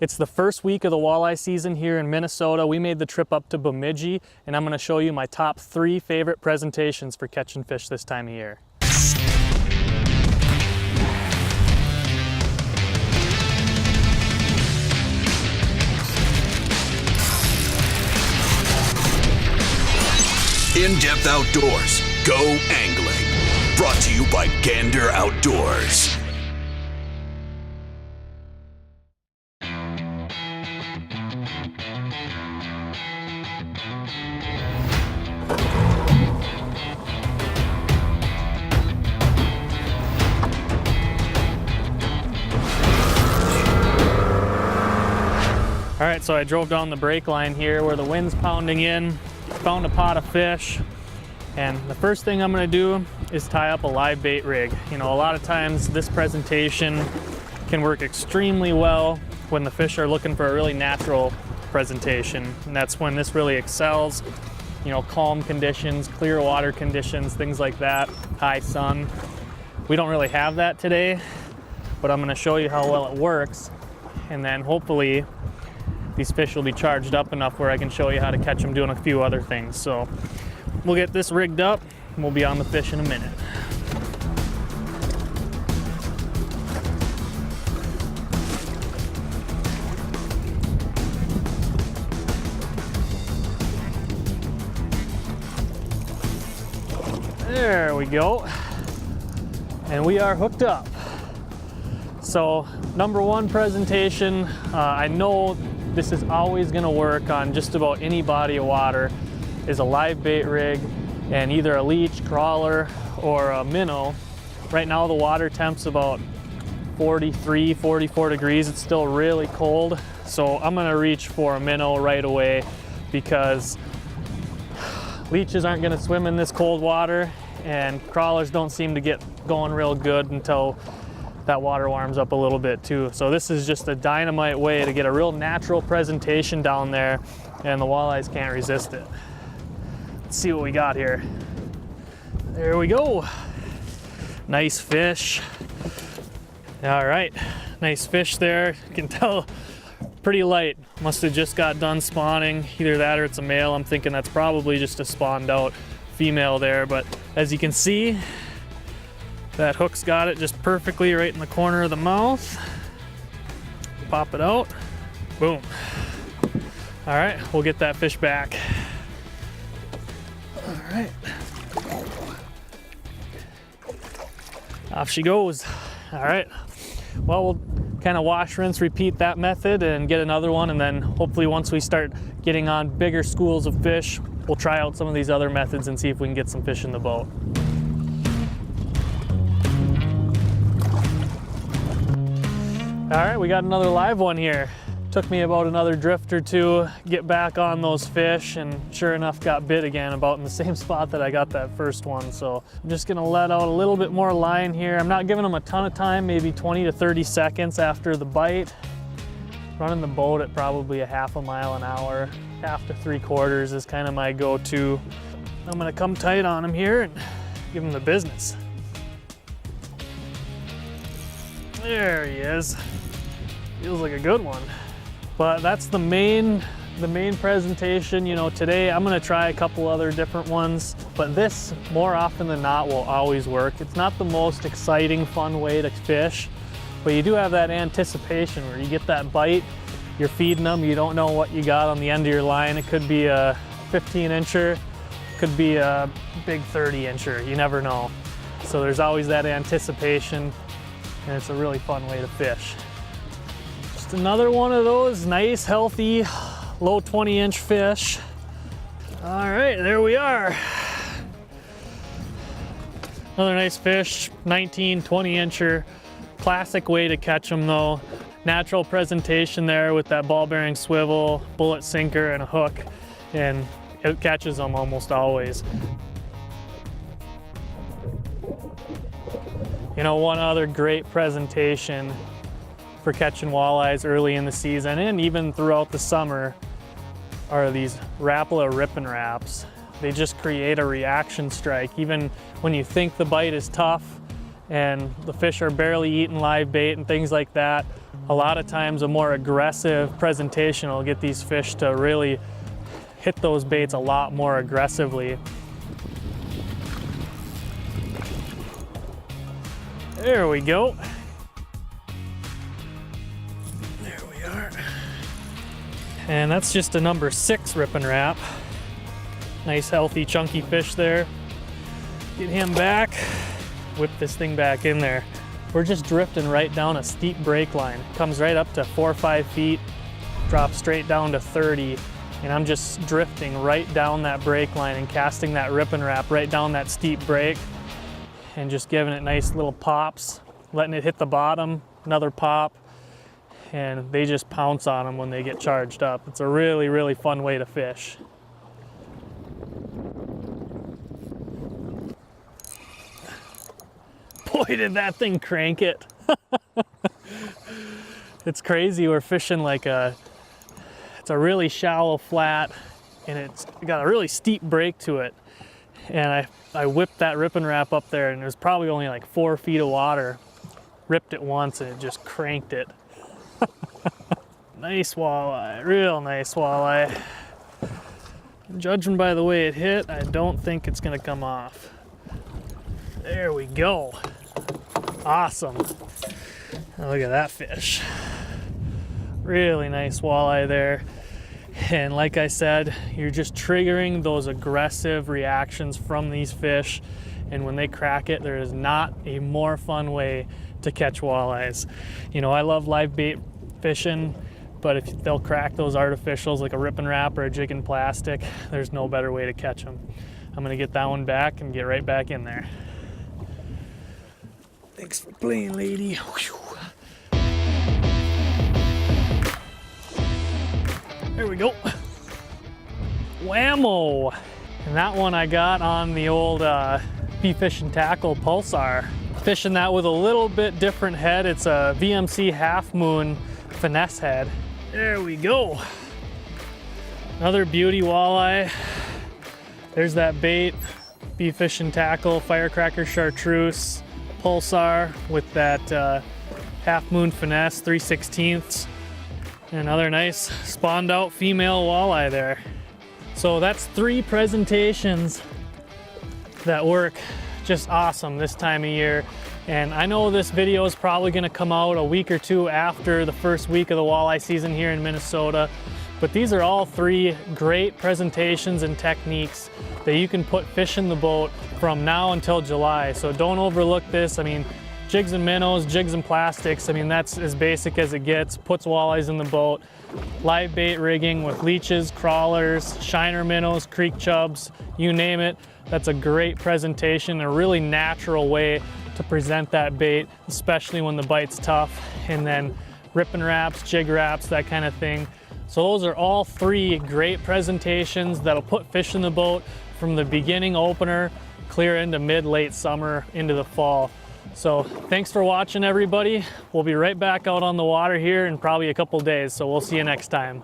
It's the first week of the walleye season here in Minnesota. We made the trip up to Bemidji, and I'm going to show you my top 3 favorite presentations for catching fish this time of year. In-depth outdoors, go angling. Brought to you by Gander Outdoors. All right, so I drove down the brake line here where the wind's pounding in, found a pot of fish, and the first thing I'm gonna do is tie up a live bait rig. You know, a lot of times this presentation can work extremely well when the fish are looking for a really natural presentation, and that's when this really excels. You know, calm conditions, clear water conditions, things like that, high sun. We don't really have that today, but I'm gonna show you how well it works, and then hopefully these fish will be charged up enough where I can show you how to catch them doing a few other things. So we'll get this rigged up and we'll be on the fish in a minute. There we go. And we are hooked up. So number 1 presentation, I know this is always going to work on just about any body of water, is a live bait rig and either a leech, crawler, or a minnow. Right now the water temp's about 43, 44 degrees. It's still really cold. So I'm going to reach for a minnow right away because leeches aren't going to swim in this cold water and crawlers don't seem to get going real good until that water warms up a little bit too. So this is just a dynamite way to get a real natural presentation down there, and the walleyes can't resist it. Let's see what we got here. There we go. Nice fish. All right, nice fish there. You can tell pretty light. Must have just got done spawning. Either that or it's a male. I'm thinking that's probably just a spawned out female there, but as you can see, that hook's got it just perfectly right in the corner of the mouth. Pop it out. Boom. All right, we'll get that fish back. All right. Off she goes. All right. Well, we'll kind of wash, rinse, repeat that method and get another one, and then hopefully once we start getting on bigger schools of fish, we'll try out some of these other methods and see if we can get some fish in the boat. All right, we got another live one here. Took me about another drift or two, get back on those fish, and sure enough got bit again about in the same spot that I got that first one. So I'm just gonna let out a little bit more line here. I'm not giving them a ton of time, maybe 20 to 30 seconds after the bite. Running the boat at probably a half a mile an hour, half to 3/4 is kind of my go-to. I'm gonna come tight on him here and give him the business. There he is. Feels like a good one. But that's the main presentation. You know, today I'm gonna try a couple other different ones, but this more often than not will always work. It's not the most exciting, fun way to fish, but you do have that anticipation where you get that bite, you're feeding them, you don't know what you got on the end of your line. It could be a 15-incher, could be a big 30-incher, you never know. So there's always that anticipation, and it's a really fun way to fish. Just another one of those nice, healthy, low 20-inch fish. All right, there we are. Another nice fish, 19, 20-incher. Classic way to catch them though. Natural presentation there with that ball bearing swivel, bullet sinker, and a hook, and it catches them almost always. You know, one other great presentation for catching walleyes early in the season and even throughout the summer are these Rapala Rippin' Raps. They just create a reaction strike. Even when you think the bite is tough and the fish are barely eating live bait and things like that, a lot of times a more aggressive presentation will get these fish to really hit those baits a lot more aggressively. There we go. There we are. And that's just a number 6 rip and wrap. Nice healthy chunky fish there. Get him back, whip this thing back in there. We're just drifting right down a steep break line. Comes right up to 4 or 5 feet, drops straight down to 30, and I'm just drifting right down that break line and casting that rip and wrap right down that steep break and just giving it nice little pops, letting it hit the bottom, another pop, and they just pounce on them when they get charged up. It's a really, really fun way to fish. Boy, did that thing crank it. It's crazy. We're fishing like it's a really shallow flat and it's got a really steep break to it. And I whipped that rip and wrap up there and it was probably only like 4 feet of water. Ripped it once and it just cranked it. Nice walleye, real nice walleye. Judging by the way it hit, I don't think it's gonna come off. There we go. Awesome. Now look at that fish. Really nice walleye there. And like I said, you're just triggering those aggressive reactions from these fish. And when they crack it, there is not a more fun way to catch walleyes. You know, I love live bait fishing, but if they'll crack those artificials like a rip and wrap or a jig and plastic, there's no better way to catch them. I'm gonna get that one back and get right back in there. Thanks for playing, lady. Whew. There we go. Whammo! And that one I got on the old Be Fish and Tackle Pulsar. Fishing that with a little bit different head. It's a VMC Half Moon finesse head. There we go. Another beauty walleye. There's that bait. Be Fish and Tackle Firecracker Chartreuse Pulsar with that Half Moon finesse 3/16. Another nice spawned out female walleye there. So that's 3 presentations that work just awesome this time of year. And I know this video is probably gonna come out a week or 2 after the first week of the walleye season here in Minnesota. But these are all 3 great presentations and techniques that you can put fish in the boat from now until July. So don't overlook this. I mean, jigs and minnows, jigs and plastics, I mean, that's as basic as it gets. Puts walleyes in the boat. Live bait rigging with leeches, crawlers, shiner minnows, creek chubs, you name it. That's a great presentation, a really natural way to present that bait, especially when the bite's tough. And then rip and wraps, jig wraps, that kind of thing. So those are all 3 great presentations that'll put fish in the boat from the beginning opener clear into mid-late summer into the fall. So thanks for watching, everybody. We'll be right back out on the water here in probably a couple days, so we'll see you next time.